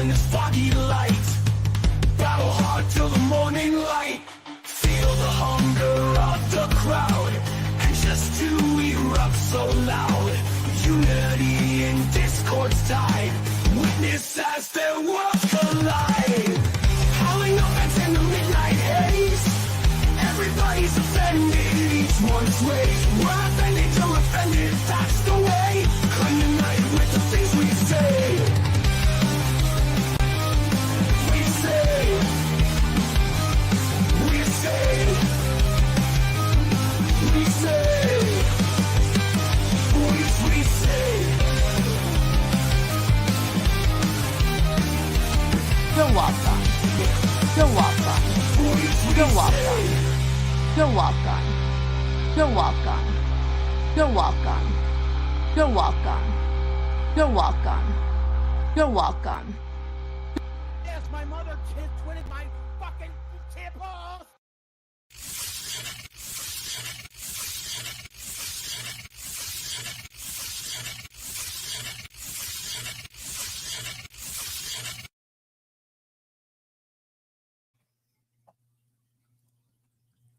in this foggy light. Battle hard till the morning light. Feel the hunger of the crowd, and just to erupt so loud. Unity in discord's tide. Witness as their worlds collide. Howling offense in the midnight haze. Everybody's offended, each one's rage. We're offended till offended, that's the way. Come unite with the things we say. We say. We say. We say. We say. You're welcome. You're welcome. You're welcome. You're welcome. You're welcome. You're welcome. You're welcome. You're welcome. You're welcome. Yes, my mother twitted my fucking tampons.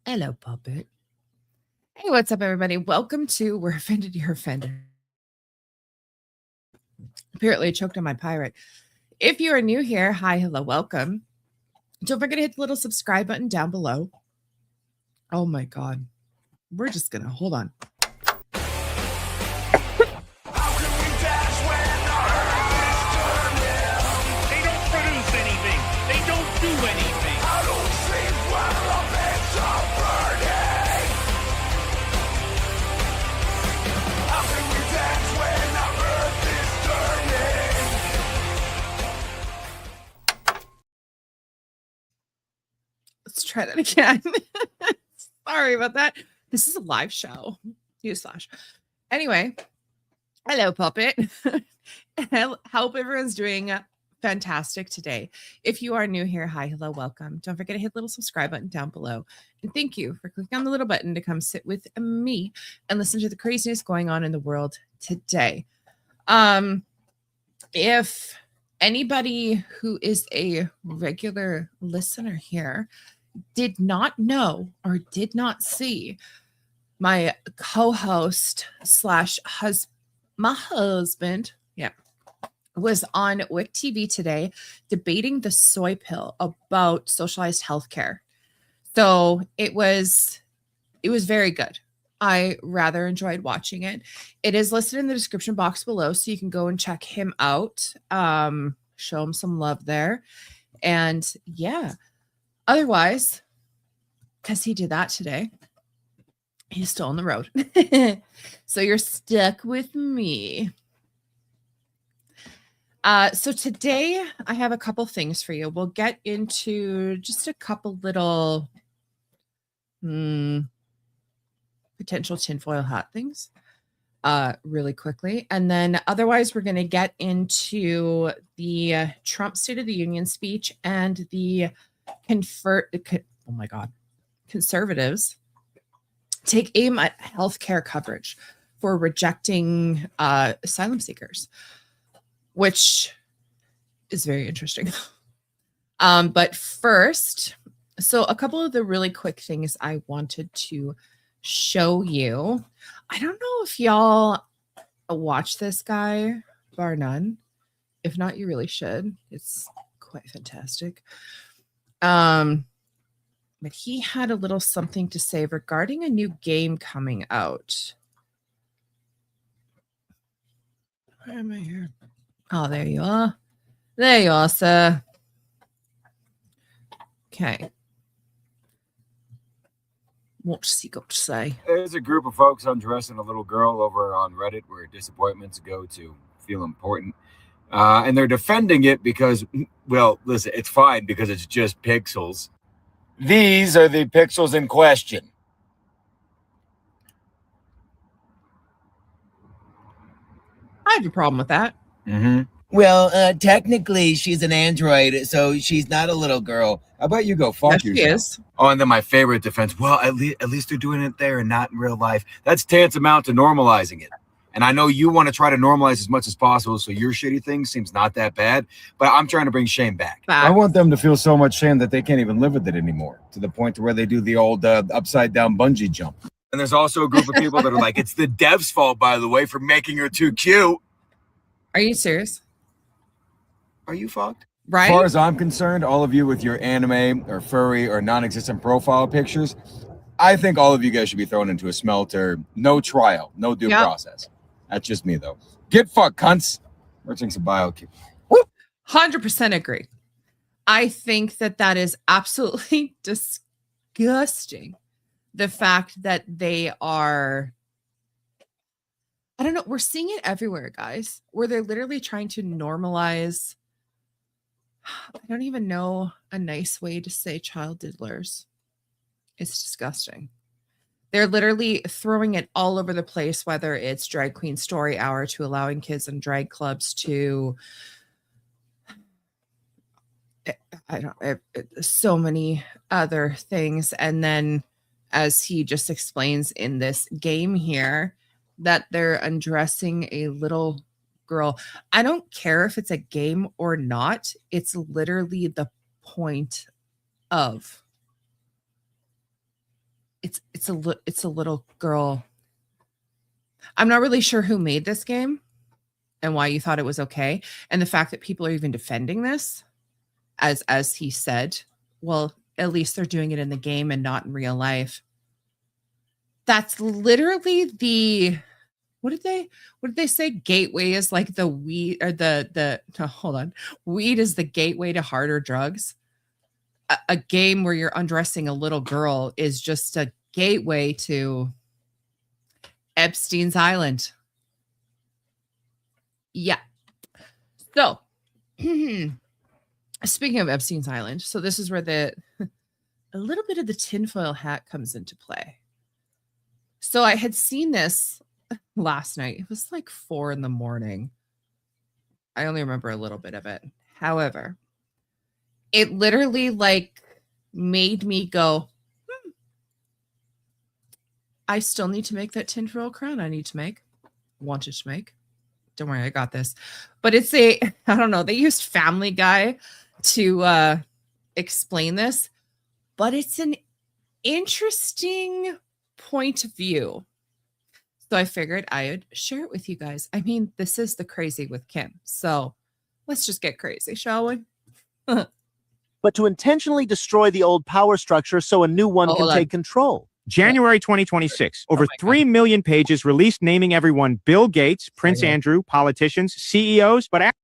Hello, puppet. Hey, what's up, everybody? Welcome to We're Offended, You're Offended. Apparently, I choked on my pirate. If you are new here, hi, hello, welcome. Don't forget to hit the little subscribe button down below. Oh my God. We're just going to hold on. They don't produce anything. They don't do anything. I don't sleep while our beds are burning. How can we dance when our earth is turning? Let's try that again. Sorry about that. This is a live show. Newsflash. Anyway, hello, puppet. I hope everyone's doing fantastic today. If you are new here, hi, hello, welcome. Don't forget to hit the little subscribe button down below. And thank you for clicking on the little button to come sit with me and listen to the craziness going on in the world today. If anybody who is a regular listener here did not know or did not see, my co-host / my husband, was on WIC TV today debating the soy pill about socialized healthcare. So it was very good. I rather enjoyed watching it. It is listed in the description box below, so you can go and check him out. Show him some love there. And yeah, otherwise, because he did that today, he's still on the road. So you're stuck with me. So today I have a couple things for you. We'll get into just a couple little potential tinfoil hat things really quickly. And then otherwise, we're going to get into the Trump State of the Union speech and the conservatives take aim at healthcare coverage for rejecting asylum seekers, which is very interesting. But first, so a couple of the really quick things I wanted to show you. I don't know if y'all watch this guy, bar none. If not, you really should. It's quite fantastic. But he had a little something to say regarding a new game coming out. Where am I here? Oh, there you are. There you are, sir. Okay. What's he got to say? There's a group of folks undressing a little girl over on Reddit where disappointments go to feel important. And they're defending it because, well, listen, it's fine because it's just pixels. These are the pixels in question. I have a problem with that. Mm-hmm. Well, technically, she's an android, so she's not a little girl. How about you go fuck Yes, yourself? she is. Oh, and then my favorite defense. Well, at least they're doing it there and not in real life. That's tantamount to normalizing it. And I know you want to try to normalize as much as possible, so your shitty thing seems not that bad, but I'm trying to bring shame back. Facts. I want them to feel so much shame that they can't even live with it anymore, to the point to where they do the old upside down bungee jump. And there's also a group of people that are like, it's the dev's fault, by the way, for making her too cute. Are you serious? Are you fucked? Right? As far as I'm concerned, all of you with your anime or furry or non-existent profile pictures, I think all of you guys should be thrown into a smelter. No trial, no due process. That's just me, though. Get fucked, cunts. Merchants of bio. 100% agree. I think that is absolutely disgusting. The fact that they are, I don't know, we're seeing it everywhere, guys, where they're literally trying to normalize. I don't even know a nice way to say child diddlers. It's disgusting. They're literally throwing it all over the place, whether it's drag queen story hour to allowing kids in drag clubs to, so many other things. And then, as he just explains in this game here, that they're undressing a little girl. I don't care if it's a game or not. It's literally the point of it's a little girl. I'm not really sure who made this game and why you thought it was okay. And the fact that people are even defending this, as he said, well, at least they're doing it in the game and not in real life. That's literally the, what did they say? Gateway is like the weed, or hold on. Weed is the gateway to harder drugs. A game where you're undressing a little girl is just a gateway to Epstein's Island. Yeah. So, speaking of Epstein's Island, so this is where a little bit of the tinfoil hat comes into play. So I had seen this last night. It was like 4 a.m. I only remember a little bit of it. However, it literally like made me go, I still need to make that tinfoil crown wanted to make. Don't worry, I got this. But it's I don't know, they used Family Guy to explain this, but it's an interesting point of view. So I figured I would share it with you guys. I mean, this is the crazy with Kim. So let's just get crazy, shall we? But to intentionally destroy the old power structure so a new one can take control. January 2026, over 3 million pages released naming everyone Bill Gates, Prince Andrew, politicians, CEOs, but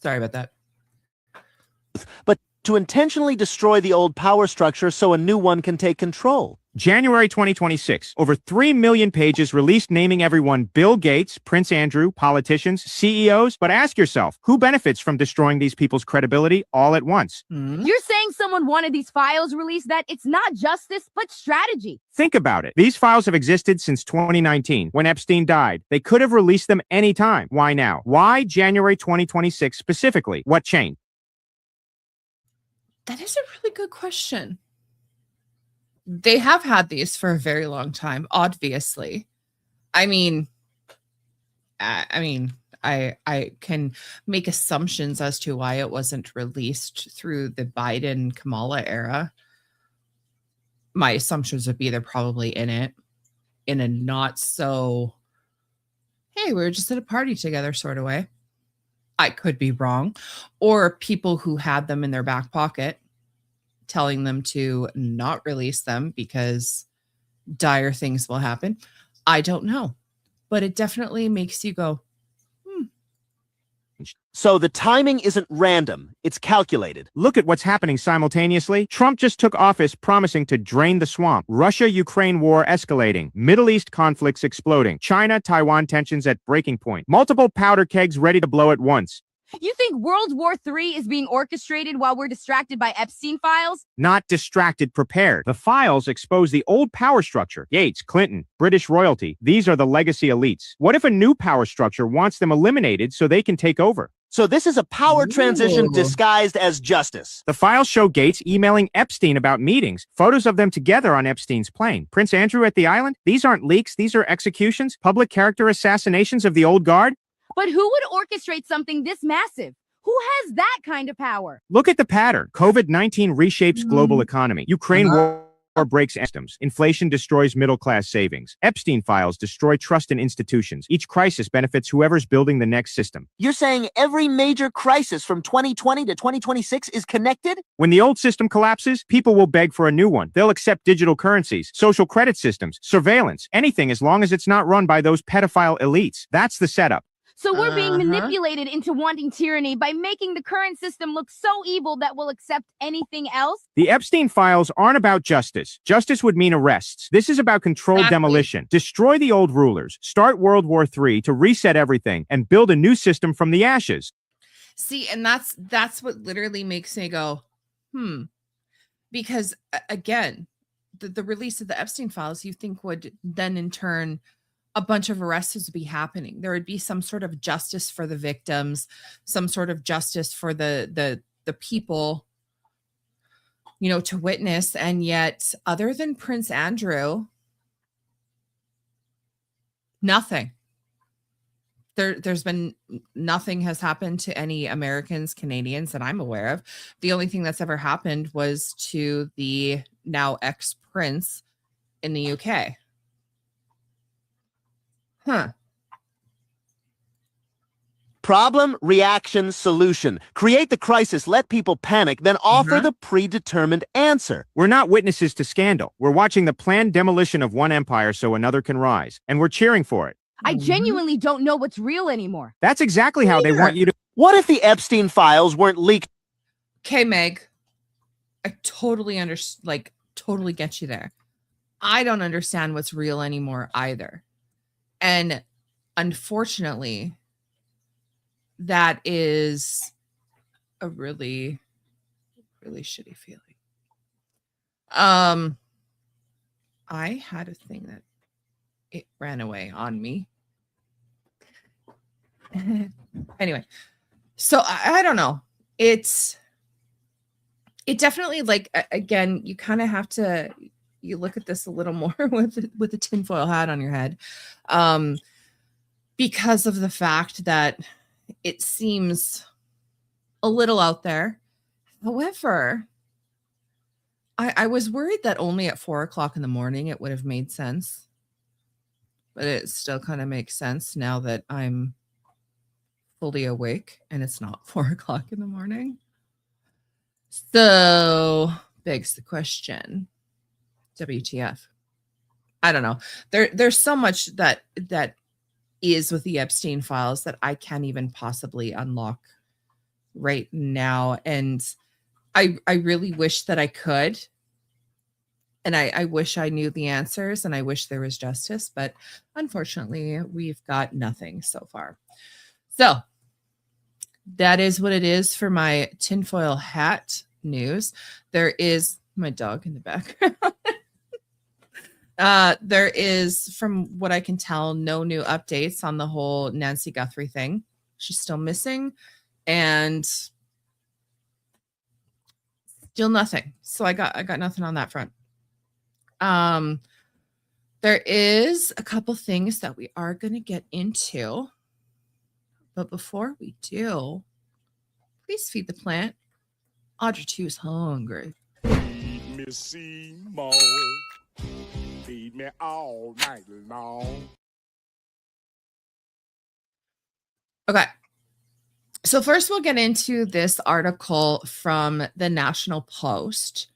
sorry about that. But to intentionally destroy the old power structure so a new one can take control. January 2026, over 3 million pages released naming everyone Bill Gates, Prince Andrew, politicians, CEOs, but ask yourself, who benefits from destroying these people's credibility all at once? You're saying someone wanted these files released, that it's not justice, but strategy. Think about it. These files have existed since 2019, when Epstein died. They could have released them anytime. Why now? Why January 2026 specifically? What changed? That is a really good question. They have had these for a very long time, obviously. I can make assumptions as to why it wasn't released through the Biden Kamala era. My assumptions would be they're probably in it in a not so, hey, we were just at a party together sort of way. I could be wrong. Or people who had them in their back pocket, telling them to not release them because dire things will happen. I don't know, but it definitely makes you go, So the timing isn't random, it's calculated. Look at what's happening simultaneously. Trump just took office promising to drain the swamp. Russia-Ukraine war escalating. Middle East conflicts exploding. China-Taiwan tensions at breaking point. Multiple powder kegs ready to blow at once. You think World War III is being orchestrated while we're distracted by Epstein files? Not distracted, prepared. The files expose the old power structure. Gates, Clinton, British royalty. These are the legacy elites. What if a new power structure wants them eliminated so they can take over? So this is a power transition Ooh. disguised as justice. The files show Gates emailing Epstein about meetings, photos of them together on Epstein's plane. Prince Andrew at the island? These aren't leaks, these are executions, public character assassinations of the old guard. But who would orchestrate something this massive? Who has that kind of power? Look at the pattern. COVID-19 reshapes global economy. Ukraine war breaks systems. Inflation destroys middle-class savings. Epstein files destroy trust in institutions. Each crisis benefits whoever's building the next system. You're saying every major crisis from 2020 to 2026 is connected? When the old system collapses, people will beg for a new one. They'll accept digital currencies, social credit systems, surveillance, anything as long as it's not run by those pedophile elites. That's the setup. So we're being manipulated into wanting tyranny by making the current system look so evil that we'll accept anything else? The Epstein files aren't about justice. Justice would mean arrests. This is about controlled demolition. Destroy the old rulers, start World War III to reset everything, and build a new system from the ashes. See, and that's what literally makes me go, because again, the release of the Epstein files, you think would then in turn a bunch of arrests would be happening. There would be some sort of justice for the victims, some sort of justice for the people, to witness. And yet, other than Prince Andrew, nothing. There's been nothing has happened to any Americans, Canadians that I'm aware of. The only thing that's ever happened was to the now ex-prince in the UK. Problem, reaction, solution. Create the crisis, let people panic, then offer the predetermined answer. We're not witnesses to scandal. We're watching the planned demolition of one empire so another can rise, and we're cheering for it. I genuinely don't know what's real anymore. That's exactly how they want you to. What if the Epstein files weren't leaked? Okay, Meg, I totally totally get you there. I don't understand what's real anymore either. And unfortunately, that is a really, really shitty feeling. I had a thing that it ran away on me. Anyway, so I don't know. It definitely, again, you kind of have to, you look at this a little more with a tinfoil hat on your head, because of the fact that it seems a little out there. However, I was worried that only at 4:00 in the morning it would have made sense, but it still kind of makes sense now that I'm fully awake and it's not 4:00 in the morning. So begs the question, WTF? I don't know. There's so much that is with the Epstein files that I can't even possibly unlock right now. And I really wish that I could. And I wish I knew the answers and I wish there was justice, but unfortunately we've got nothing so far. So that is what it is for my tinfoil hat news. There is my dog in the background. There is, from what I can tell, no new updates on the whole Nancy Guthrie thing. She's still missing and still nothing. So I got nothing on that front. There is a couple things that we are going to get into. But before we do, please feed the plant. Audrey 2 is hungry. Feed me Seymour. Feed me all night long. Okay. So first we'll get into this article from the National Post.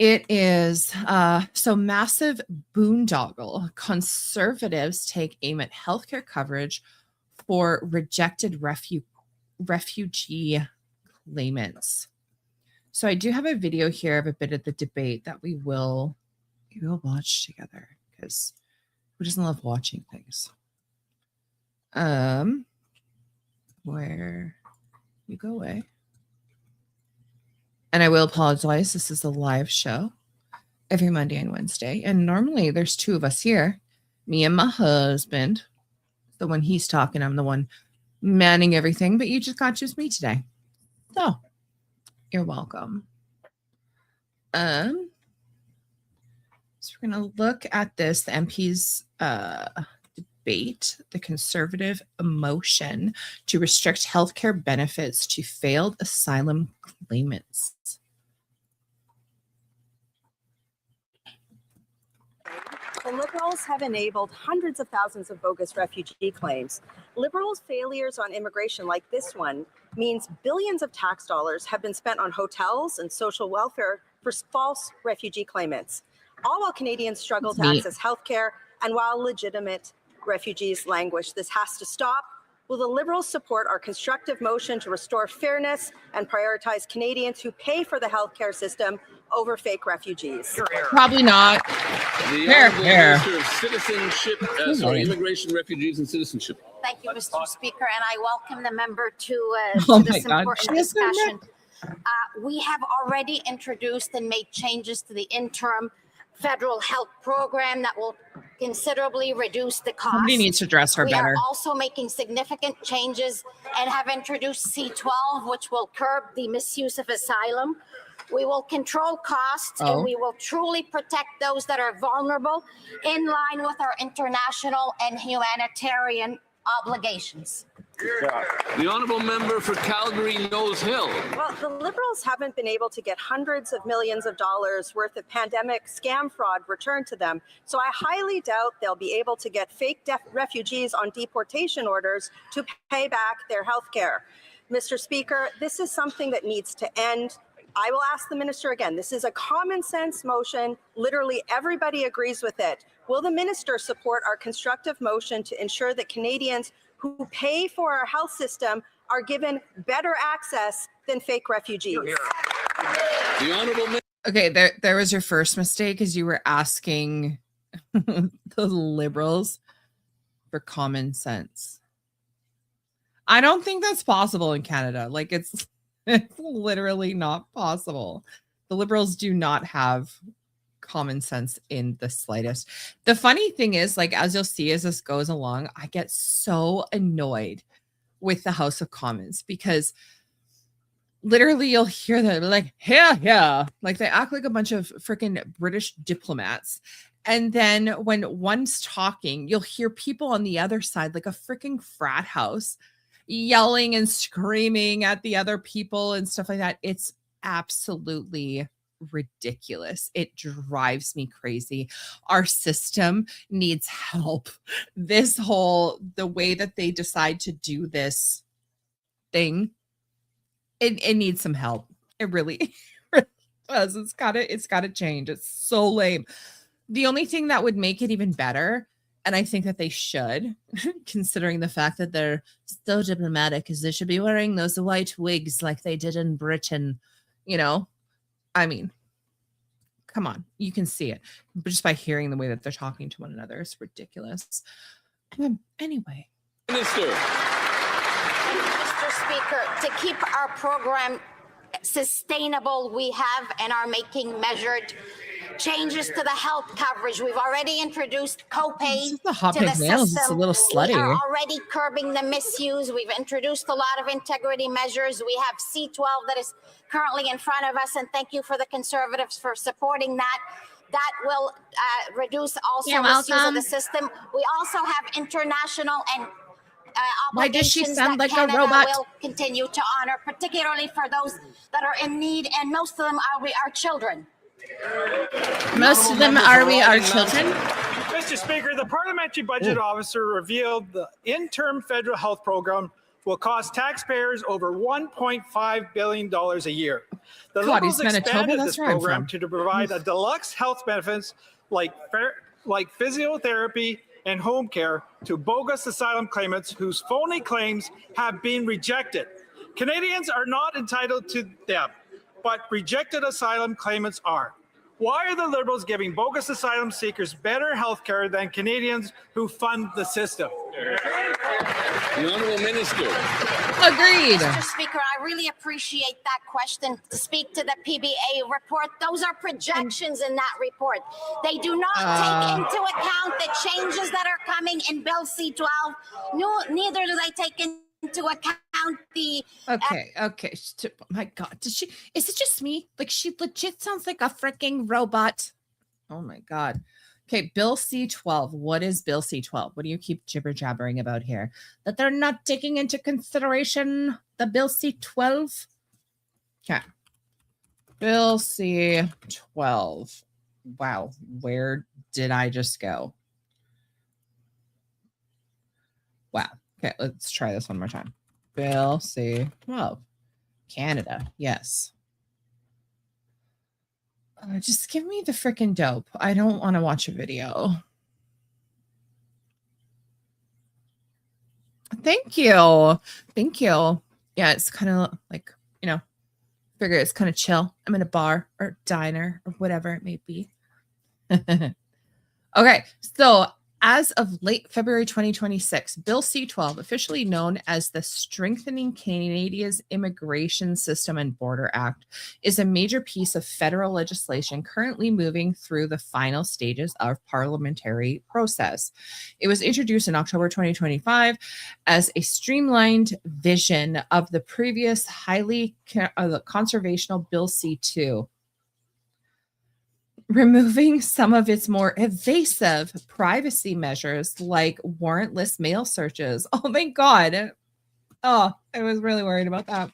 It is so massive boondoggle. Conservatives take aim at healthcare coverage for rejected refugee claimants. So I do have a video here of a bit of the debate that we will watch together, because who doesn't love watching things? Where you go away. And I will apologize. This is a live show every Monday and Wednesday. And normally there's two of us here, me and my husband. So when he's talking, I'm the one manning everything, but you just got just me today. So you're welcome. So we're gonna look at this, the MP's debate, the conservative motion to restrict healthcare benefits to failed asylum claimants. The Liberals have enabled hundreds of thousands of bogus refugee claims. Liberals' failures on immigration like this one means billions of tax dollars have been spent on hotels and social welfare for false refugee claimants, all while Canadians struggle to access health care and while legitimate refugees languish. This has to stop. Will the Liberals support our constructive motion to restore fairness and prioritize Canadians who pay for the healthcare system over fake refugees? Probably not. The Honourable Minister of Citizenship, Immigration, Refugees, and Citizenship. Thank you, Mr. Speaker, and I welcome the member to this important discussion. We have already introduced and made changes to the interim federal health program that will considerably reduce the cost. Somebody needs to dress her better. We are also making significant changes and have introduced C-12, which will curb the misuse of asylum. We will control costs and we will truly protect those that are vulnerable in line with our international and humanitarian obligations. The Honourable Member for Calgary Nose Hill. Well, the Liberals haven't been able to get hundreds of millions of dollars worth of pandemic scam fraud returned to them. So I highly doubt they'll be able to get fake refugees on deportation orders to pay back their health care. Mr. Speaker, this is something that needs to end. I will ask the minister again. This is a common sense motion. Literally everybody agrees with it. Will the minister support our constructive motion to ensure that Canadians who pay for our health system are given better access than fake refugees? The Honourable Okay, there was your first mistake, is you were asking the Liberals for common sense. I don't think that's possible in Canada. Like it's literally not possible. The Liberals do not have common sense in the slightest. The funny thing is, like, as you'll see as this goes along, I get so annoyed with the House of Commons because literally you'll hear them like, yeah, like they act like a bunch of freaking British diplomats. And then when one's talking, you'll hear people on the other side, like a freaking frat house, yelling and screaming at the other people and stuff like that. It's absolutely ridiculous. It drives me crazy. Our system needs help. The way that they decide to do this thing, it needs some help. It really does. It's gotta change. It's so lame. The only thing that would make it even better, and I think that they should, considering the fact that they're so diplomatic, is they should be wearing those white wigs like they did in Britain. You know, I mean, come on, you can see it. But just by hearing the way that they're talking to one another, it's ridiculous. Anyway. Mr. Speaker, to keep our program sustainable, we have and are making measured changes to the health coverage. We've already introduced copay to the system. It's a little slutty. We are already curbing the misuse. We've introduced a lot of integrity measures. We have C-12 that is currently in front of us, and thank you for the Conservatives for supporting that. That will reduce also misuse of the system. We also have international and why does she sound like Canada a robot? Will continue to honor, particularly for those that are in need, and most of them are our children. Most of them are our children. Mr. Speaker, the Parliamentary Budget Officer revealed the interim federal health program will cost taxpayers over $1.5 billion a year. The Liberals expanded this program to provide a deluxe health benefits like physiotherapy and home care to bogus asylum claimants whose phony claims have been rejected. Canadians are not entitled to them, but rejected asylum claimants are. Why are the Liberals giving bogus asylum seekers better health care than Canadians who fund the system? The Honourable Minister. Agreed. Mr. Speaker, I really appreciate that question. To speak to the PBA report, those are projections in that report. They do not take into account the changes that are coming in Bill C-12. No, neither do they take into into account the Okay. My God, is it just me? Like, she legit sounds like a freaking robot. Oh my God. Okay, Bill C-12. What is Bill C-12? What do you keep jibber jabbering about here? That they're not taking into consideration the Bill C-12? Okay. Bill C-12. Wow, where did I just go? Wow. Okay, let's try this one more time. Bill C-12. Canada, yes. Just give me the freaking dope. I don't want to watch a video. Thank you. Thank you. Yeah, it's kind of like, figure it's kind of chill. I'm in a bar or diner or whatever it may be. Okay, so as of late February 2026, Bill C-12, officially known as the Strengthening Canada's Immigration System and Border Act, is a major piece of federal legislation currently moving through the final stages of parliamentary process. It was introduced in October 2025 as a streamlined vision of the previous highly conservational Bill C-2, removing some of its more evasive privacy measures like warrantless mail searches. Oh my God. Oh, I was really worried about that.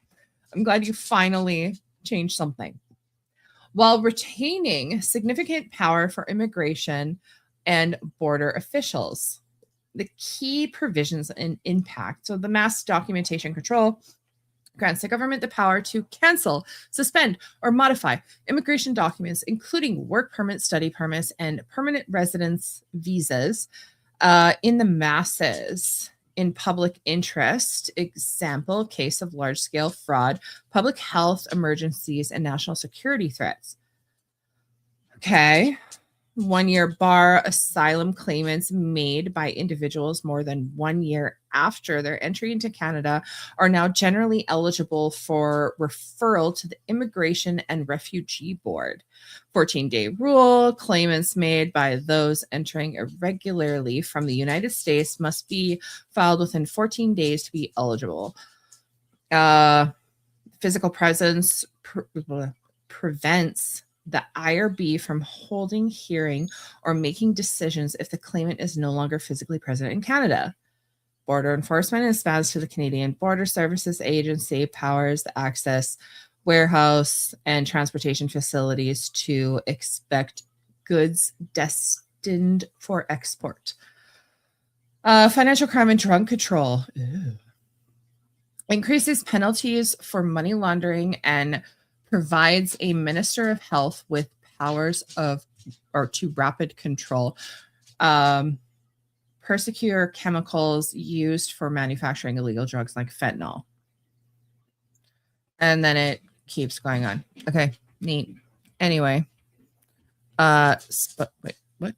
I'm glad you finally changed something. While retaining significant power for immigration and border officials. The key provisions and impact. So the mass documentation control grants the government the power to cancel, suspend, or modify immigration documents, including work permits, study permits, and permanent residence visas in the masses in public interest. Example, case of large-scale fraud, public health emergencies, and national security threats. Okay. 1-year bar asylum claimants made by individuals more than 1 year after their entry into Canada are now generally eligible for referral to the Immigration and Refugee Board. 14-day rule, claimants made by those entering irregularly from the United States must be filed within 14 days to be eligible. Physical presence prevents the IRB from holding hearing or making decisions if the claimant is no longer physically present in Canada. Border enforcement expands to the Canadian Border Services Agency, powers the access warehouse and transportation facilities to inspect goods destined for export. Financial crime and drug control. Ew. Increases penalties for money laundering and provides a Minister of Health with powers to rapid control persecutor chemicals used for manufacturing illegal drugs like fentanyl. And then it keeps going on. Okay, neat. Anyway, wait, what?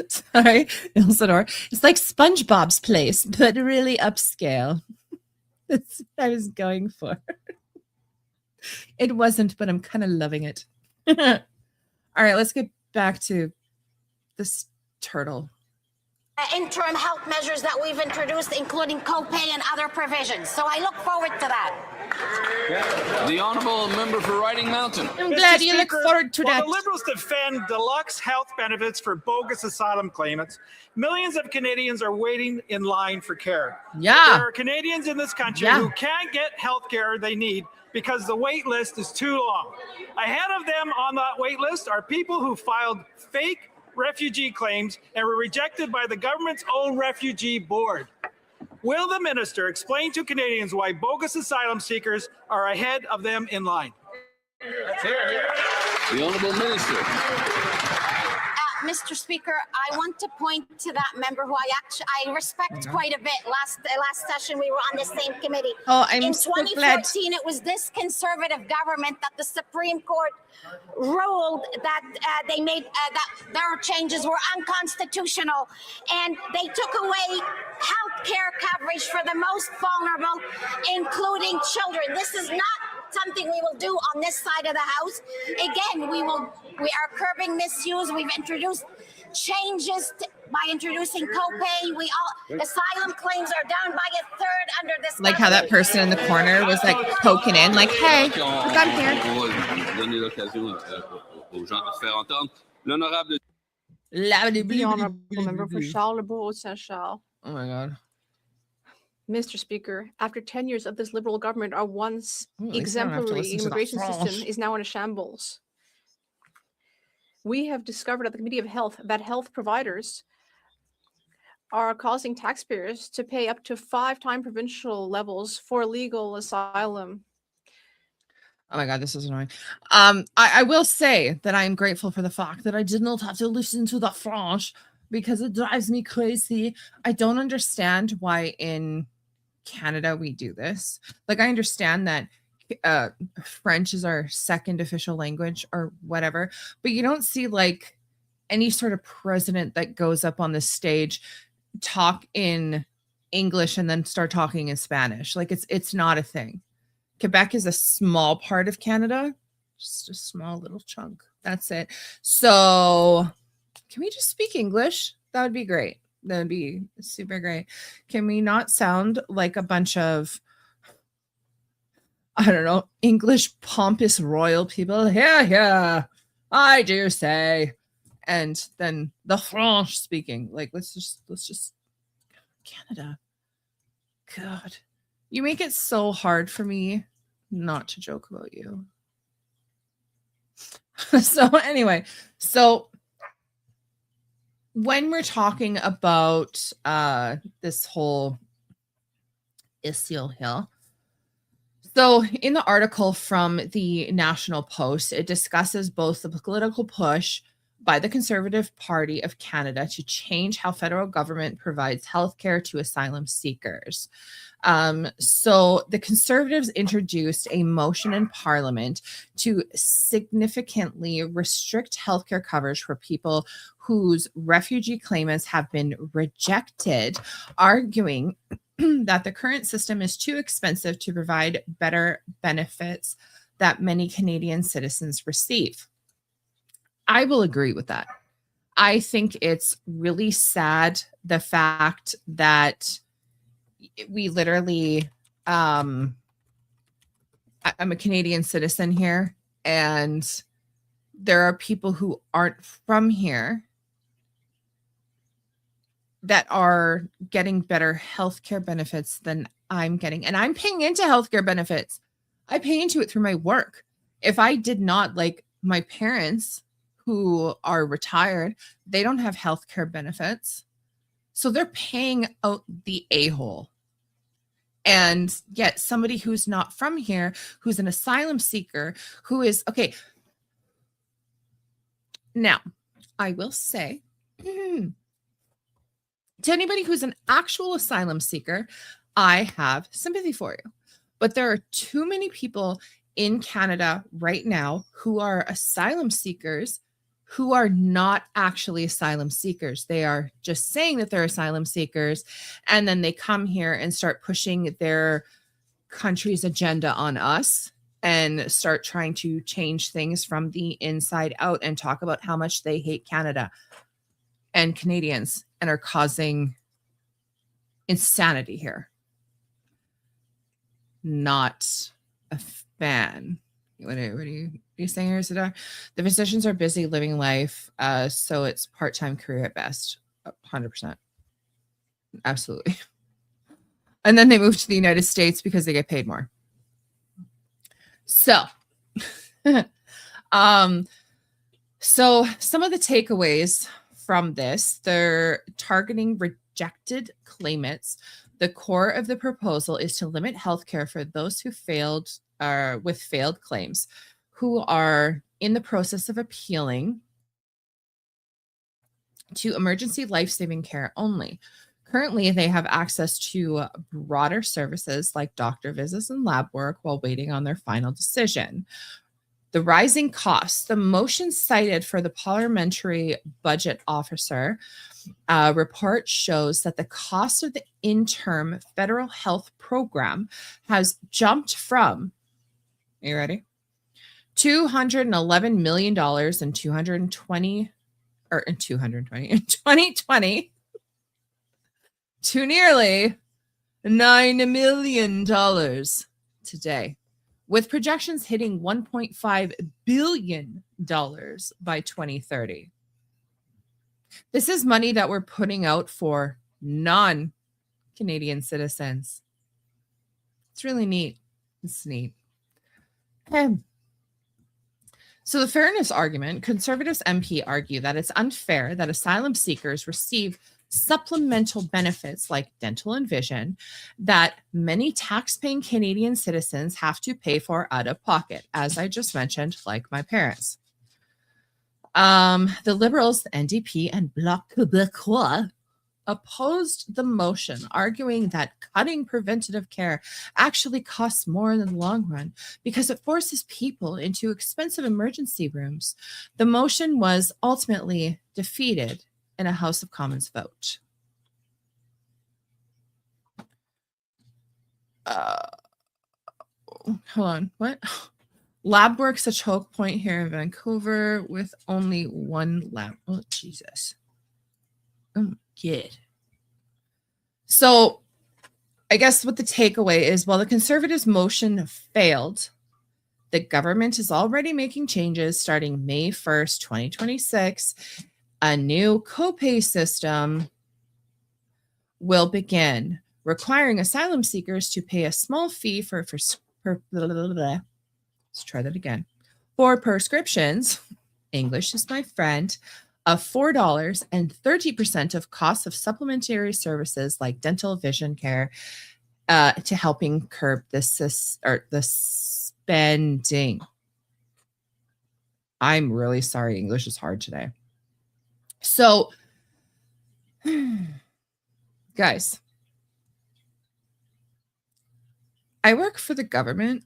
Sorry, Elsinore. It's like SpongeBob's place, but really upscale. That's what I was going for. It wasn't, but I'm kind of loving it. All right, let's get back to this turtle. Interim health measures that we've introduced, including copay and other provisions. So I look forward to that. The honourable member for Riding Mountain. I'm glad you look forward to that. The Liberals defend deluxe health benefits for bogus asylum claimants. Millions of Canadians are waiting in line for care. Yeah. There are Canadians in this country who can't get health care they need because the wait list is too long. Ahead of them on that wait list are people who filed fake refugee claims and were rejected by the government's own refugee board. Will the minister explain to Canadians why bogus asylum seekers are ahead of them in line? The honourable minister. Mr. Speaker, I want to point to that member who I respect quite a bit. Last session, we were on the same committee. Oh, I'm in so 2014, glad. it was this conservative government that the Supreme Court ruled that they made that their changes were unconstitutional, and they took away health care coverage for the most vulnerable, including children. This is not something we will do on this side of the house. Again, we are curbing misuse. We've introduced changes by introducing copay. Asylum claims are down by a third under this. Like how that person in the corner was like poking in, like, hey, look, I'm here. Donner l'occasion aux gens de se faire entendre. L'honorable. The honorable member for Charlebourg Saint-Charles. Oh my God. Mr. Speaker, after 10 years of this Liberal government, our once exemplary immigration system is now in a shambles. We have discovered at the Committee of Health that health providers are causing taxpayers to pay up to 5-time provincial levels for legal asylum. Oh my God, this is annoying. I will say that I am grateful for the fact that I did not have to listen to the French because it drives me crazy. I don't understand why in Canada we do this. Like, I understand that French is our second official language or whatever, but you don't see like any sort of president that goes up on the stage, talk in English and then start talking in Spanish. Like, it's not a thing. Quebec is a small part of Canada, just a small little chunk. That's it. So can we just speak English? That would be great. That would be super great. Can we not sound like a bunch of, I don't know, English pompous royal people? Yeah, I do say. And then the French speaking. Like, let's just Canada. God. You make it so hard for me not to joke about you. So anyway, when we're talking about this whole issue here, so in the article from the National Post, it discusses both the political push by the Conservative Party of Canada to change how federal government provides healthcare to asylum seekers. So the Conservatives introduced a motion in Parliament to significantly restrict healthcare coverage for people whose refugee claimants have been rejected, arguing that the current system is too expensive to provide better benefits that many Canadian citizens receive. I will agree with that. I think it's really sad, the fact that we literally, I'm a Canadian citizen here, and there are people who aren't from here that are getting better healthcare benefits than I'm getting. And I'm paying into healthcare benefits. I pay into it through my work. If I did not, like my parents who are retired, they don't have healthcare benefits. So they're paying out the a-hole. And yet somebody who's not from here, who's an asylum seeker, who is, okay. Now, I will say, to anybody who's an actual asylum seeker, I have sympathy for you. But there are too many people in Canada right now who are asylum seekers who are not actually asylum seekers. They are just saying that they're asylum seekers, and then they come here and start pushing their country's agenda on us and start trying to change things from the inside out and talk about how much they hate Canada and Canadians and are causing insanity here. Not a fan. What are you saying here, Sadar? The physicians are busy living life, so it's part-time career at best. 100%. Absolutely. And then they move to the United States because they get paid more. So, so some of the takeaways from this, they're targeting rejected claimants. The core of the proposal is to limit healthcare for those who failed with failed claims, who are in the process of appealing to emergency life-saving care only. Currently, they have access to broader services like doctor visits and lab work while waiting on their final decision. The rising costs, the motion cited for the Parliamentary Budget Officer report shows that the cost of the interim federal health program has jumped from Are you ready? $211 million in 2020 to nearly $9 million today, with projections hitting $1.5 billion by 2030. This is money that we're putting out for non-Canadian citizens. It's really neat. It's neat. So the fairness argument, Conservatives MP argue that it's unfair that asylum seekers receive supplemental benefits like dental and vision that many tax-paying Canadian citizens have to pay for out of pocket, as I just mentioned, like my parents. The Liberals, the NDP, and Bloc Québécois opposed the motion, arguing that cutting preventative care actually costs more in the long run because it forces people into expensive emergency rooms. The motion was ultimately defeated in a House of Commons vote. Hold on, what? Lab work's a choke point here in Vancouver with only one lab. Oh, Jesus. Oh, good. So I guess what the takeaway is, while the Conservatives' motion failed, the government is already making changes starting May 1st, 2026. A new copay system will begin, requiring asylum seekers to pay a small fee for let's try that again. For prescriptions, English is my friend, of $4 and 30% of costs of supplementary services like dental vision care to helping curb the spending. I'm really sorry. English is hard today. So, guys, I work for the government.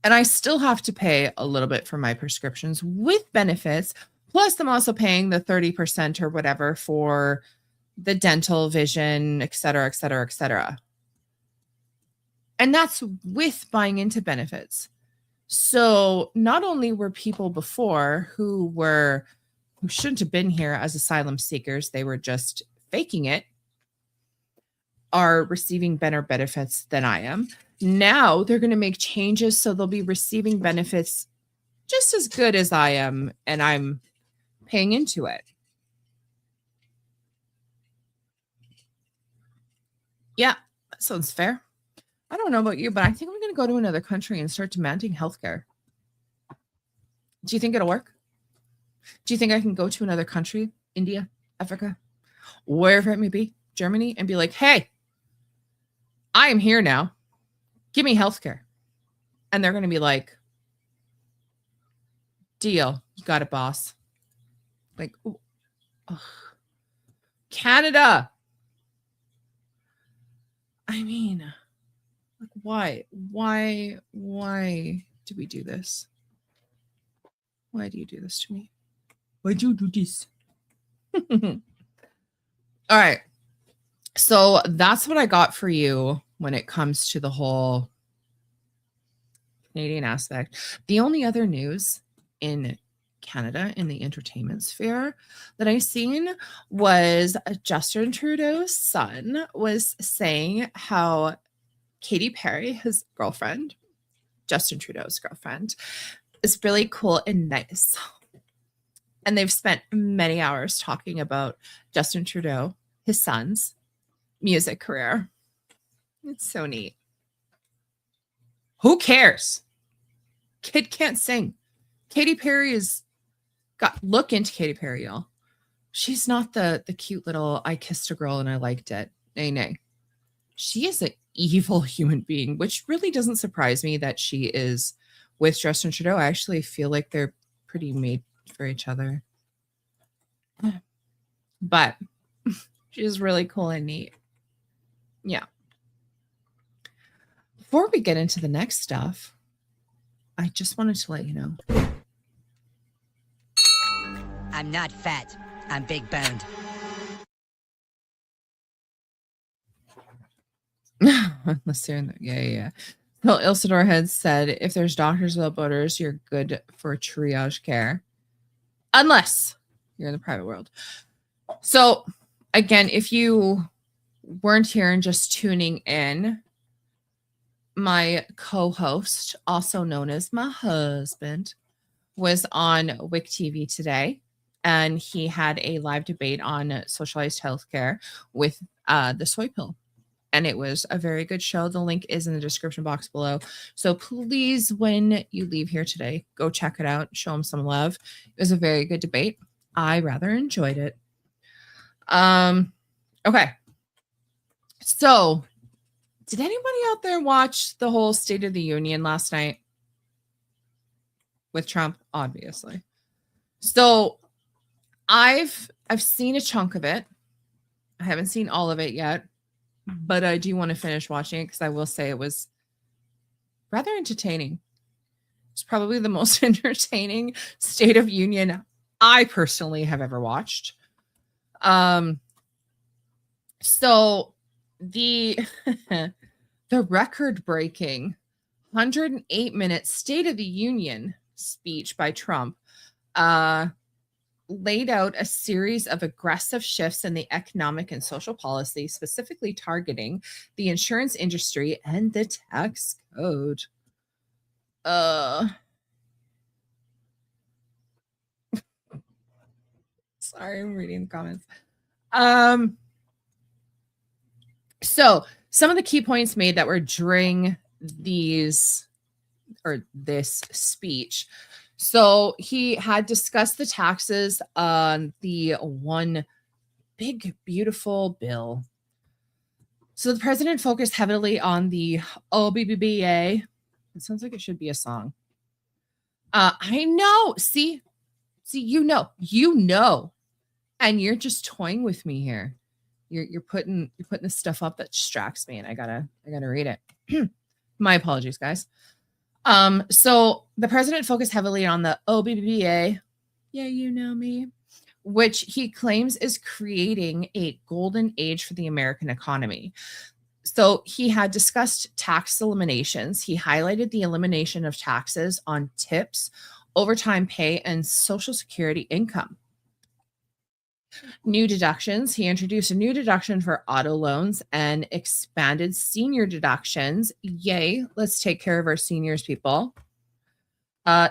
And I still have to pay a little bit for my prescriptions with benefits. Plus, I'm also paying the 30% or whatever for the dental, vision, et cetera, et cetera, et cetera. And that's with buying into benefits. So not only were people before who shouldn't have been here as asylum seekers, they were just faking it, are receiving better benefits than I am. Now they're going to make changes so they'll be receiving benefits just as good as I am, and I'm paying into it. Yeah, that sounds fair. I don't know about you, but I think I'm going to go to another country and start demanding healthcare. Do you think it'll work? Do you think I can go to another country, India, Africa, wherever it may be, Germany, and be like, hey, I am here now. Give me healthcare. And they're going to be like, deal. You got it, boss. Like, ugh. Canada. I mean, like, why do we do this? Why do you do this to me? Why do you do this? All right. So that's what I got for you when it comes to the whole Canadian aspect. The only other news in Canada in the entertainment sphere that I seen was Justin Trudeau's son was saying how Katy Perry, his girlfriend, Justin Trudeau's girlfriend, is really cool and nice. And they've spent many hours talking about Justin Trudeau, his son's music career. It's so neat. Who cares? Kid can't sing. Katy Perry is look into Katy Perry, y'all. She's not the cute little I kissed a girl and I liked it. Nay. She is an evil human being, which really doesn't surprise me that she is with Justin Trudeau. I actually feel like they're pretty made for each other. But she's really cool and neat. Yeah. Before we get into the next stuff, I just wanted to let you know. I'm not fat. I'm big boned. Unless they're in the, yeah. Well, Ilsador had said, if there's doctors without borders, you're good for triage care. Unless you're in the private world. So, again, if you weren't here and just tuning in, my co-host, also known as my husband, was on WIC TV today, and he had a live debate on socialized healthcare with the soy pill. And it was a very good show. The link is in the description box below. So please, when you leave here today, go check it out. Show him some love. It was a very good debate. I rather enjoyed it. Okay. So, did anybody out there watch the whole State of the Union last night? With Trump, obviously. So, I've seen a chunk of it. I haven't seen all of it yet, but I do want to finish watching it because I will say it was rather entertaining. It's probably the most entertaining State of Union I personally have ever watched. So the the record-breaking 108-minute State of the Union speech by Trump laid out a series of aggressive shifts in the economic and social policy, specifically targeting the insurance industry and the tax code. Sorry, I'm reading the comments. So some of the key points made that were during this speech. So he had discussed the taxes on the one big, beautiful bill. So the president focused heavily on the OBBBA. It sounds like it should be a song. I know. See, you know, and you're just toying with me here. You're putting this stuff up that distracts me, and I gotta read it. My apologies, guys. So the president focused heavily on the OBBBA. Yeah, you know me. Which he claims is creating a golden age for the American economy. So he had discussed tax eliminations. He highlighted the elimination of taxes on tips, overtime pay, and Social Security income. New deductions. He introduced a new deduction for auto loans and expanded senior deductions. Yay, let's take care of our seniors, people.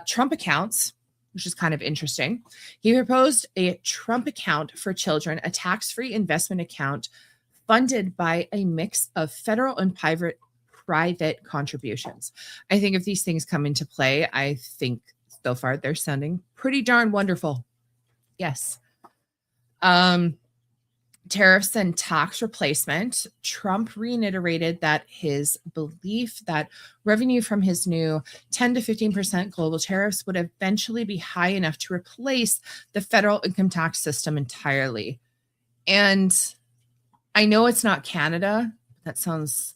Trump accounts, which is kind of interesting. He proposed a Trump account for children, a tax-free investment account funded by a mix of federal and private contributions. I think if these things come into play, I think so far they're sounding pretty darn wonderful. Yes. Tariffs and tax replacement. Trump reiterated that his belief that revenue from his new 10 to 15% global tariffs would eventually be high enough to replace the federal income tax system entirely. And I know it's not Canada. That sounds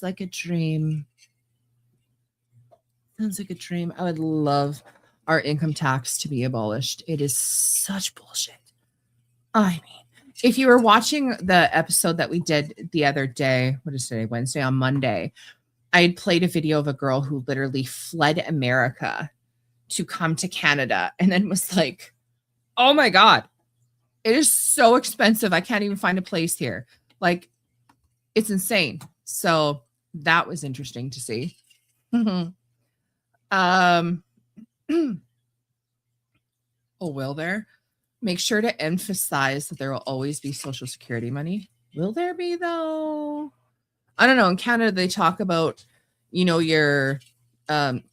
like a dream. Sounds like a dream. I would love our income tax to be abolished. It is such bullshit. I mean, if you were watching the episode that we did the other day, what is today, Wednesday, on Monday, I had played a video of a girl who literally fled America to come to Canada and then was like, oh my God, it is so expensive. I can't even find a place here. Like, it's insane. So that was interesting to see. Oh, will there? Make sure to emphasize that there will always be Social Security money. Will there be, though? I don't know. In Canada, they talk about, your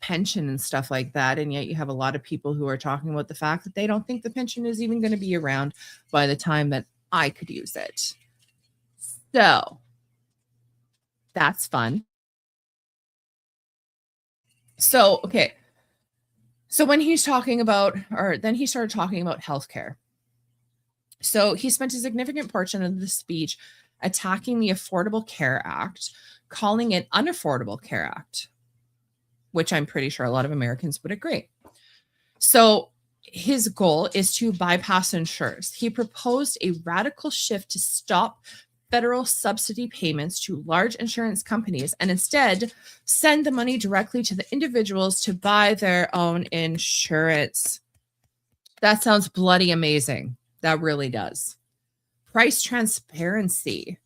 pension and stuff like that. And yet you have a lot of people who are talking about the fact that they don't think the pension is even going to be around by the time that I could use it. So that's fun. So, okay. So when he's talking about, or then he started talking about healthcare. So he spent a significant portion of the speech attacking the Affordable Care Act, calling it Unaffordable Care Act, which I'm pretty sure a lot of Americans would agree. So his goal is to bypass insurers. He proposed a radical shift to stop federal subsidy payments to large insurance companies and instead send the money directly to the individuals to buy their own insurance. That sounds bloody amazing. That really does. Price transparency.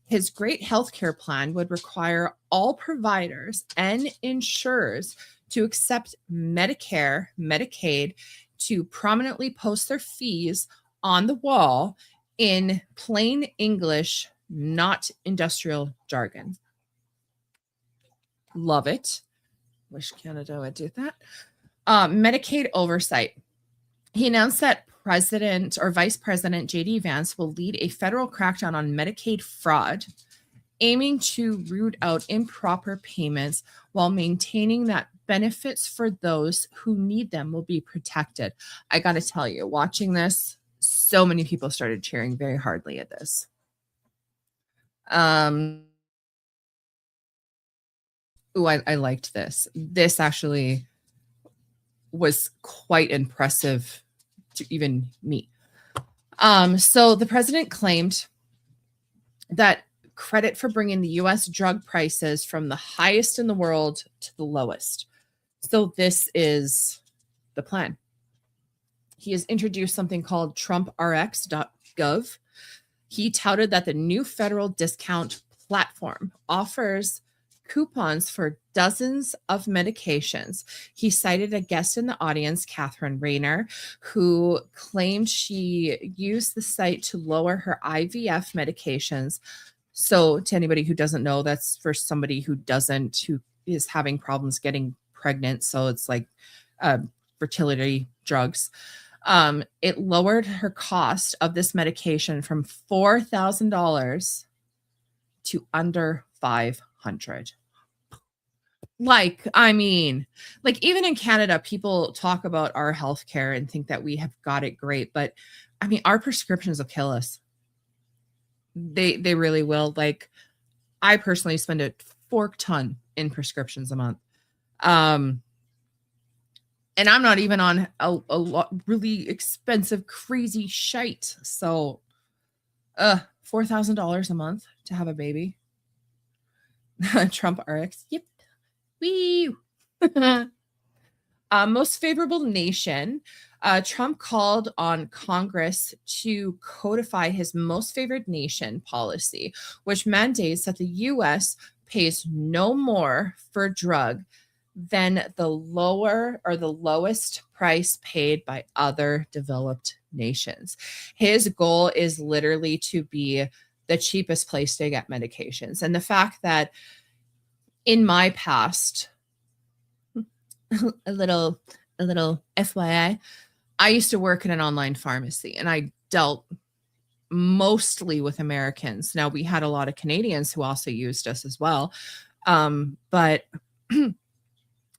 His great healthcare plan would require all providers and insurers to accept Medicare, Medicaid, to prominently post their fees on the wall in plain English, not industrial jargon. Love it. Wish Canada would do that. Medicaid oversight. He announced that President or Vice President J.D. Vance will lead a federal crackdown on Medicaid fraud, aiming to root out improper payments while maintaining that benefits for those who need them will be protected. I got to tell you, watching this, so many people started cheering very hardly at this. I liked this. This actually was quite impressive to even me. So the president claimed that credit for bringing the U.S. drug prices from the highest in the world to the lowest. So this is the plan. He has introduced something called TrumpRx.gov. He touted that the new federal discount platform offers coupons for dozens of medications. He cited a guest in the audience, Catherine Rayner, who claimed she used the site to lower her IVF medications. So to anybody who doesn't know, that's for somebody who is having problems getting pregnant. So it's like fertility drugs. It lowered her cost of this medication from $4,000 to under $500. Like, I mean, like even in Canada, people talk about our healthcare and think that we have got it great, but I mean, our prescriptions will kill us. They really will. Like, I personally spend a fork ton in prescriptions a month. And I'm not even on a lot really expensive, crazy shite. So, $4,000 a month to have a baby. Trump RX. Yep. Wee. Most favorable nation. Trump called on Congress to codify his most favored nation policy, which mandates that the U.S. pays no more for drug than the lower or the lowest price paid by other developed nations. His goal is literally to be the cheapest place to get medications. And the fact that in my past, a little FYI, I used to work in an online pharmacy and I dealt mostly with Americans. Now we had a lot of Canadians who also used us as well. But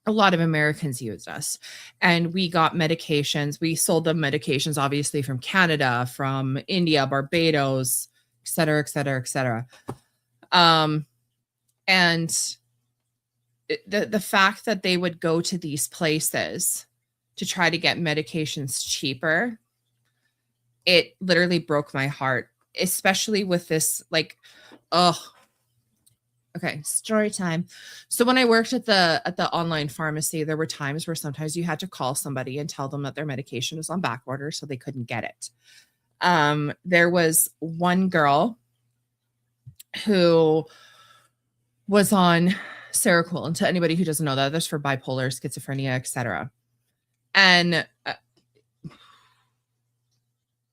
a lot of Americans used us and we got medications. We sold them medications, obviously from Canada, from India, Barbados, et cetera, et cetera, et cetera. And the fact that they would go to these places to try to get medications cheaper, it literally broke my heart, especially with this, like, okay, story time. So when I worked at the online pharmacy, there were times where sometimes you had to call somebody and tell them that their medication was on back order, so they couldn't get it. There was one girl who was on Seroquel, and to anybody who doesn't know that, that's for bipolar, schizophrenia, etc. And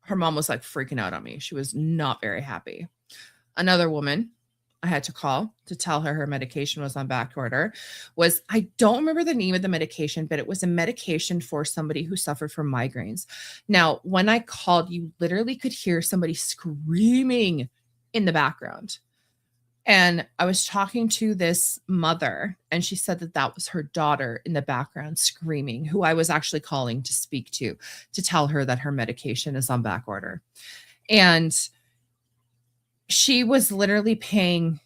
her mom was like freaking out on me. She was not very happy. Another woman I had to call to tell her medication was on back order was, I don't remember the name of the medication, but it was a medication for somebody who suffered from migraines. Now, when I called, you literally could hear somebody screaming in the background. And I was talking to this mother, and she said that that was her daughter in the background screaming, who I was actually calling to speak to tell her that her medication is on back order. And she was literally paying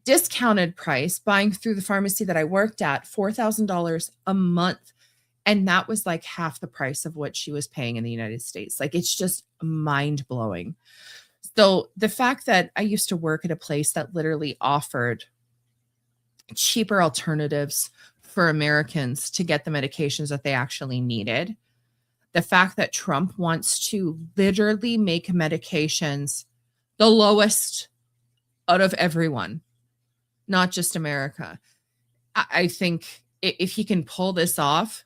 discounted price, buying through the pharmacy that I worked at, $4,000 a month. And that was like half the price of what she was paying in the United States. Like, it's just mind blowing. So the fact that I used to work at a place that literally offered cheaper alternatives for Americans to get the medications that they actually needed, the fact that Trump wants to literally make medications the lowest out of everyone, not just America. I think if he can pull this off,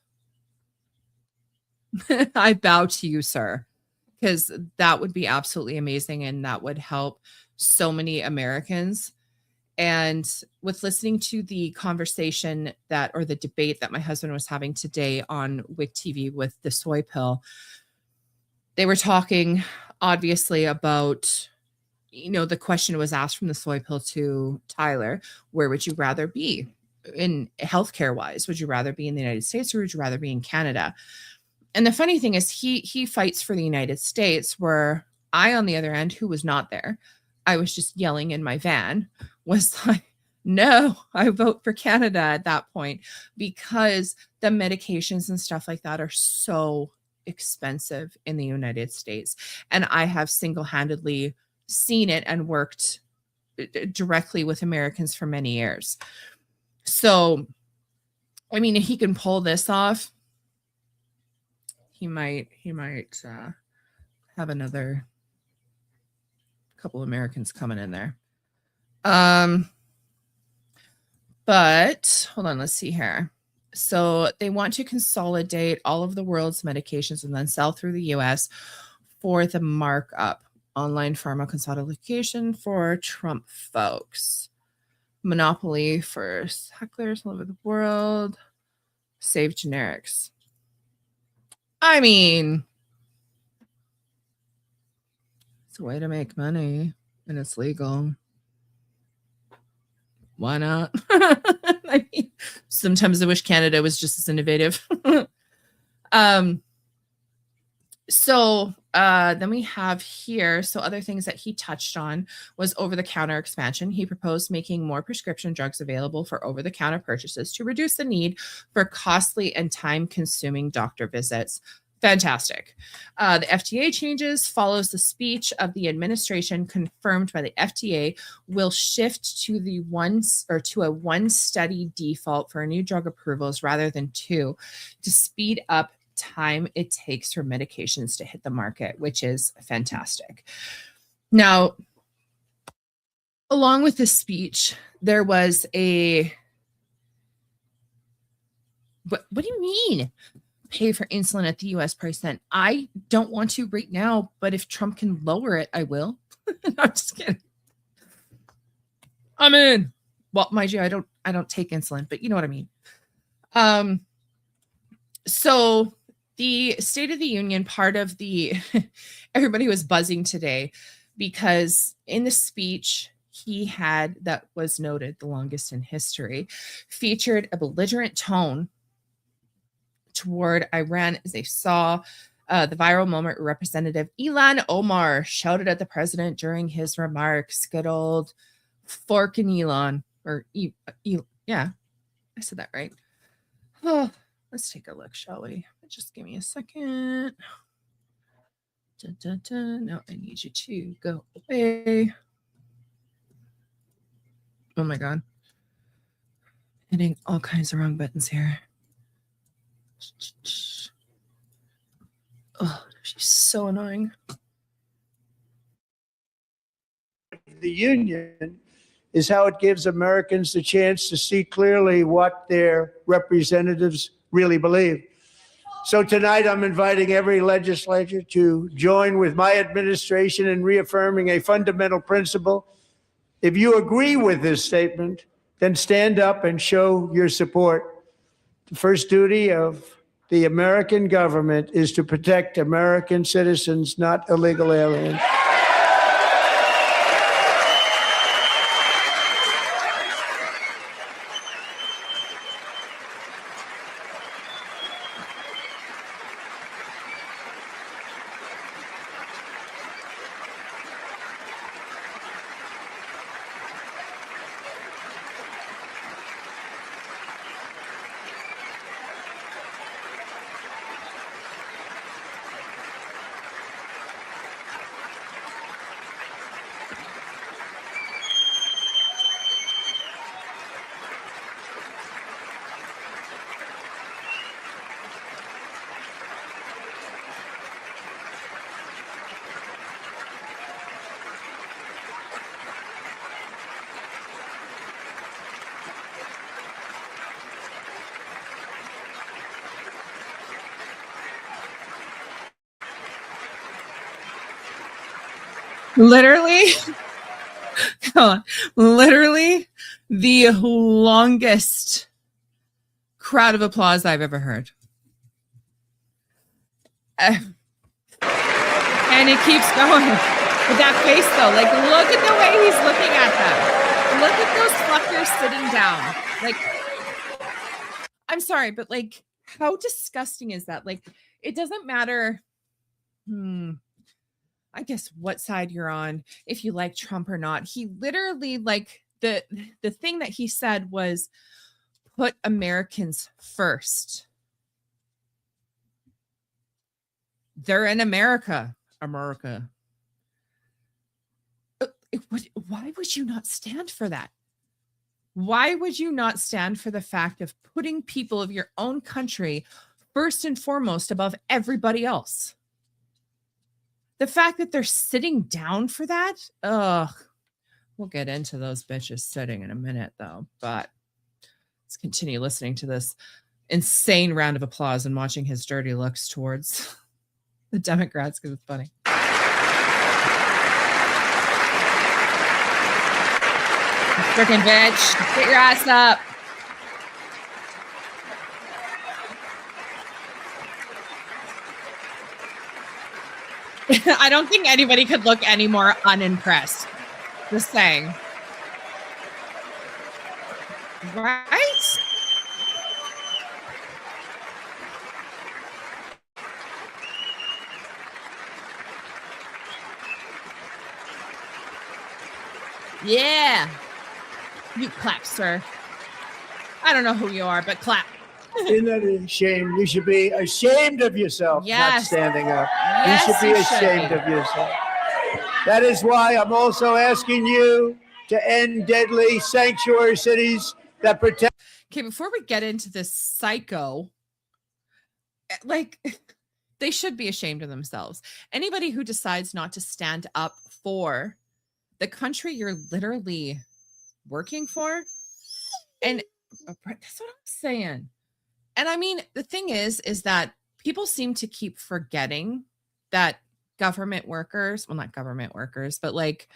I bow to you, sir, because that would be absolutely amazing and that would help so many Americans. And with listening to the conversation or the debate that my husband was having today on WIC TV with the soy pill, they were talking obviously about, the question was asked from the soy pill to Tyler, where would you rather be in healthcare wise? Would you rather be in the United States or would you rather be in Canada? And the funny thing is he fights for the United States, where I, on the other end, who was not there, I was just yelling in my van, was like, no, I vote for Canada at that point, because the medications and stuff like that are so expensive in the United States. And I have single-handedly seen it and worked directly with Americans for many years. So, I mean, if he can pull this off, he might have another couple Americans coming in there. But hold on, let's see here. So they want to consolidate all of the world's medications and then sell through the US for the markup. Online pharma consolidation for Trump folks. Monopoly for hecklers all over the world. Save generics. I mean, it's a way to make money and it's legal. Why not? I mean, sometimes I wish Canada was just as innovative. So then we have here, so other things that he touched on was over-the-counter expansion. He proposed making more prescription drugs available for over-the-counter purchases to reduce the need for costly and time-consuming doctor visits. Fantastic. The FDA changes follows the speech of the administration confirmed by the FDA will shift to a one study default for new drug approvals rather than two to speed up time it takes for medications to hit the market, which is fantastic. Now, along with this speech, there was what do you mean? Pay for insulin at the US price then? I don't want to right now, but if Trump can lower it, I will. I'm just kidding. I'm in. Well, mind you, I don't take insulin, but you know what I mean. So the State of the Union, part of the everybody was buzzing today because in the speech he had, that was noted the longest in history, featured a belligerent tone toward Iran as they saw the viral moment. Representative Ilhan Omar shouted at the president during his remarks. Good old forking Elon, or yeah, I said that right. Oh, let's take a look, shall we? Just give me a second. Dun, dun, dun. No, I need you to go away. Oh my God. Hitting all kinds of wrong buttons here. Oh, she's so annoying. The union is how it gives Americans the chance to see clearly what their representatives really believe. So tonight I'm inviting every legislator to join with my administration in reaffirming a fundamental principle. If you agree with this statement, then stand up and show your support. The first duty of the American government is to protect American citizens, not illegal aliens. Literally, come on, literally the longest crowd of applause I've ever heard. And it keeps going with that face, though. Like, look at the way he's looking at them. Look at those fuckers sitting down. Like, I'm sorry, but like, how disgusting is that? Like, it doesn't matter. I guess what side you're on, if you like Trump or not. He literally, like, the thing that he said was put Americans first. They're in America. America. Why would you not stand for that? Why would you not stand for the fact of putting people of your own country first and foremost above everybody else? The fact that they're sitting down for that, we'll get into those bitches sitting in a minute, though. But let's continue listening to this insane round of applause and watching his dirty looks towards the Democrats, because it's funny. Freaking bitch, get your ass up. I don't think anybody could look any more unimpressed. Just saying. Right? Yeah. You clap, sir. I don't know who you are, but clap. Isn't that a shame? You should be ashamed of yourself, not standing up. Yes, you should be ashamed of yourself. That is why I'm also asking you to end deadly sanctuary cities that protect. Okay, before we get into this psycho, like, they should be ashamed of themselves. Anybody who decides not to stand up for the country you're literally working for, and that's what I'm saying. And I mean, the thing is that people seem to keep forgetting that government workers, well, not government workers, but like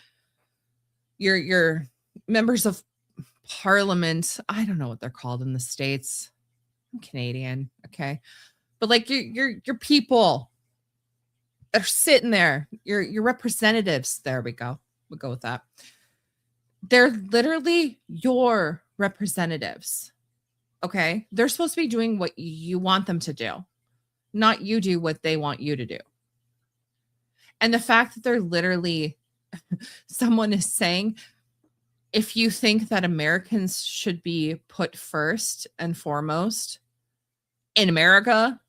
your members of parliament, I don't know what they're called in the States. I'm Canadian, okay? But like your people that are sitting there, your representatives, there we go. We'll go with that. They're literally your representatives. Okay? They're supposed to be doing what you want them to do, not you do what they want you to do. And the fact that they're literally, someone is saying, if you think that Americans should be put first and foremost in America,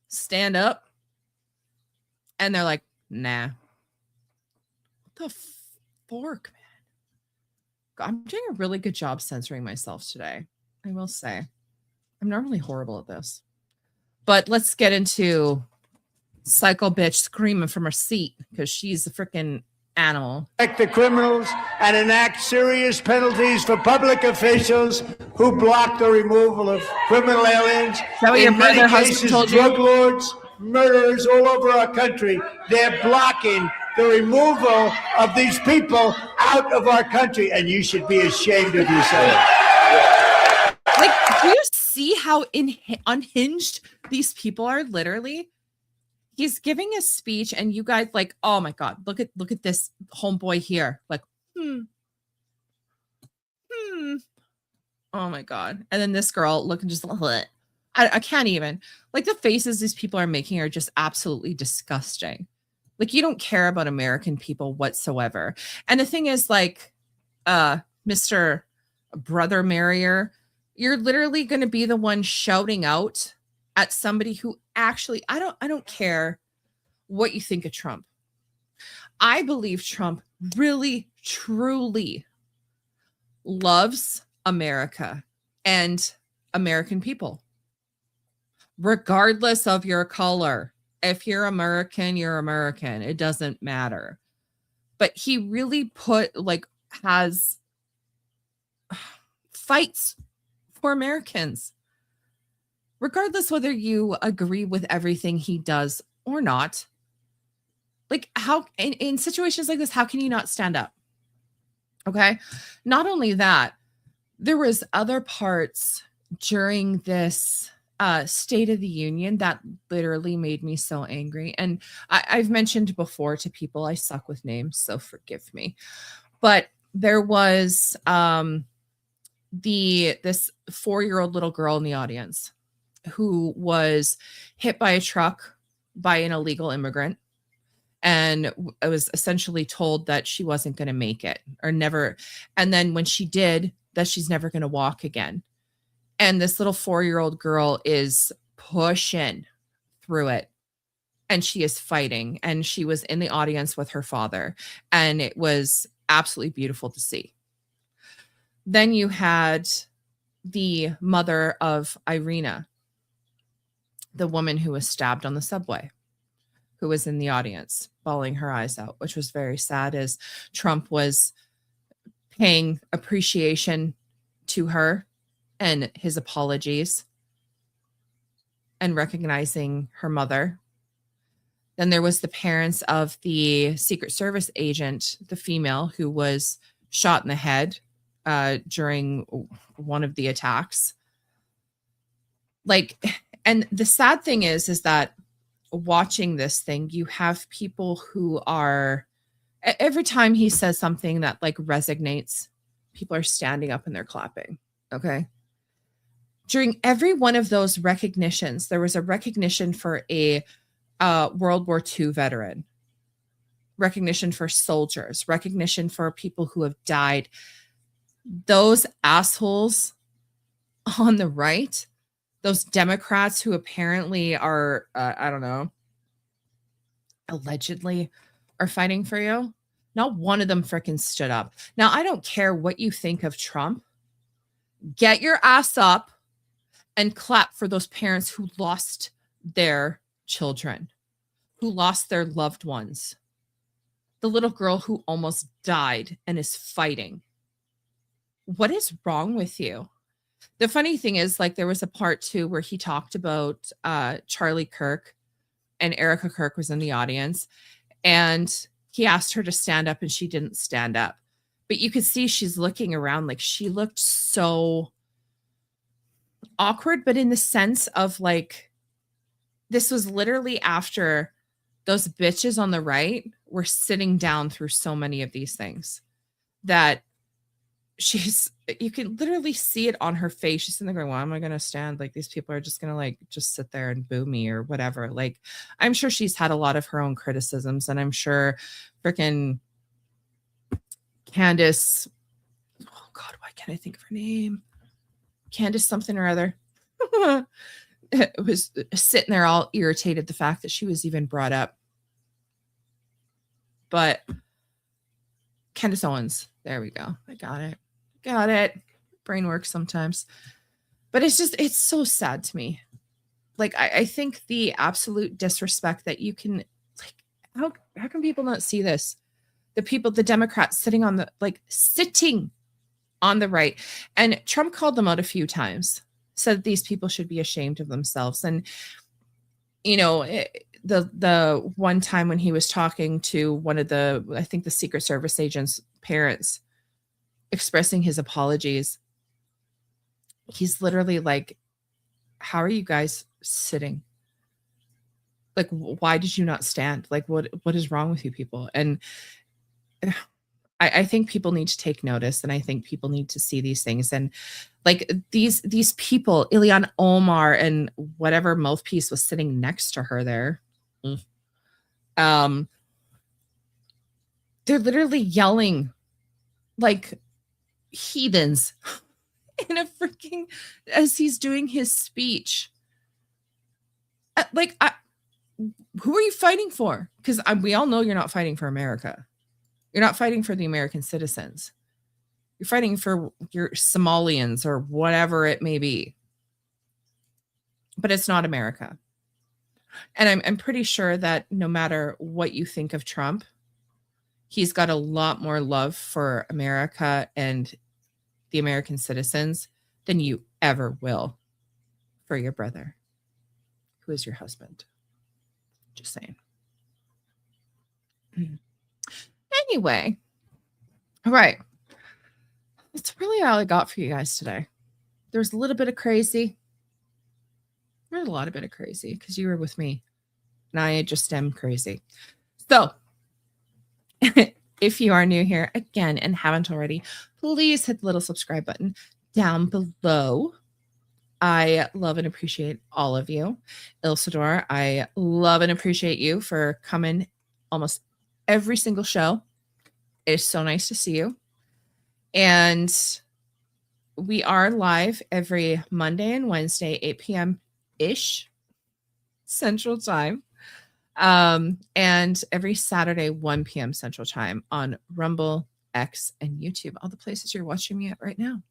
stand up. And they're like, nah. What the fork, man? I'm doing a really good job censoring myself today. I will say. I'm normally horrible at this. But let's get into psycho bitch screaming from her seat because she's a freaking animal. Protect the criminals and enact serious penalties for public officials who block the removal of criminal aliens. Is that what your brother husband told you? Drug lords, murderers all over our country. They're blocking the removal of these people out of our country, and you should be ashamed of yourself. Like, do you see how unhinged these people are? Literally, he's giving a speech, and you guys like, oh my god, look at this homeboy here. Like, oh my god. And then this girl looking just I can't even. Like, the faces these people are making are just absolutely disgusting. Like, you don't care about American people whatsoever. And the thing is, like, Mr. Brother Marrier, you're literally going to be the one shouting out at somebody who actually, I don't care what you think of Trump. I believe Trump really, truly loves America and American people, regardless of your color. If you're American, you're American. It doesn't matter. But he really has fights for Americans, regardless whether you agree with everything he does or not. Like, how in situations like this, how can you not stand up? Okay. Not only that, there was other parts during this State of the Union that literally made me so angry. And I've mentioned before to people, I suck with names, so forgive me. But there was this 4-year-old little girl in the audience who was hit by a truck by an illegal immigrant. And I was essentially told that she wasn't going to make it or never. And then when she did, that she's never going to walk again. And this little 4-year-old girl is pushing through it. And she is fighting. And she was in the audience with her father. And it was absolutely beautiful to see. Then you had the mother of Irina, the woman who was stabbed on the subway, who was in the audience, bawling her eyes out, which was very sad, as Trump was paying appreciation to her and his apologies and recognizing her mother. Then there was the parents of the Secret Service agent, the female who was shot in the head during one of the attacks. Like, and the sad thing is that watching this thing, you have people who are, every time he says something that like resonates, people are standing up and they're clapping. Okay. During every one of those recognitions, there was a recognition for a World War II veteran, recognition for soldiers, recognition for people who have died. Those assholes on the right, those Democrats who apparently are, I don't know, allegedly are fighting for you. Not one of them freaking stood up. Now, I don't care what you think of Trump. Get your ass up and clap for those parents who lost their children, who lost their loved ones. The little girl who almost died and is fighting. What is wrong with you? The funny thing is, like, there was a part too where he talked about Charlie Kirk, and Erica Kirk was in the audience, and he asked her to stand up and she didn't stand up. But you could see she's looking around, like she looked so awkward, but in the sense of like, this was literally after those bitches on the right were sitting down through so many of these things that you can literally see it on her face. She's sitting there going, why am I going to stand? Like, these people are just going to like, just sit there and boo me or whatever. Like, I'm sure she's had a lot of her own criticisms, and I'm sure freaking Candace, oh God, why can't I think of her name? Candace something or other. Was sitting there all irritated the fact that she was even brought up. But Candace Owens, there we go. I got it. Got it. Brain works sometimes. But it's so sad to me. Like, I think the absolute disrespect that you can, like, how can people not see this? The Democrats sitting on the right. And Trump called them out a few times, said these people should be ashamed of themselves. And, you know, the one time when he was talking to one of I think the Secret Service agent's parents, expressing his apologies, he's literally like, how are you guys sitting? Like, why did you not stand? Like, what is wrong with you people? And I think people need to take notice, and I think people need to see these things. And like these people, Ilhan Omar and whatever mouthpiece was sitting next to her there, they're literally yelling like heathens in a freaking, as he's doing his speech. Like, who are you fighting for? Because we all know you're not fighting for America. You're not fighting for the American citizens. You're fighting for your Somalians or whatever it may be. But it's not America. And I'm pretty sure that no matter what you think of Trump, he's got a lot more love for America and the American citizens than you ever will for your brother, who is your husband. Just saying. Anyway, all right. That's really all I got for you guys today. There's a little bit of crazy. There's a lot of bit of crazy because you were with me. And I just am crazy. So if you are new here again and haven't already, please hit the little subscribe button down below. I love and appreciate all of you. Ilsador, I love and appreciate you for coming almost every single show. It's so nice to see you. And we are live every Monday and Wednesday, 8 p.m.-ish Central Time. And every Saturday, 1 p.m. Central Time on Rumble, X, and YouTube, all the places you're watching me at right now.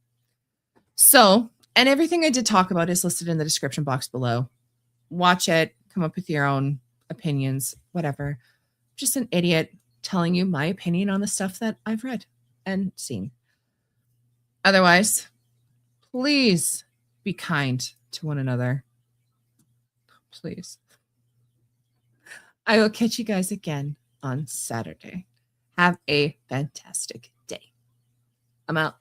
So, and everything I did talk about is listed in the description box below. Watch it, come up with your own opinions, whatever. Just an idiot telling you my opinion on the stuff that I've read and seen. Otherwise, please be kind to one another. Please. I will catch you guys again on Saturday. Have a fantastic day. I'm out.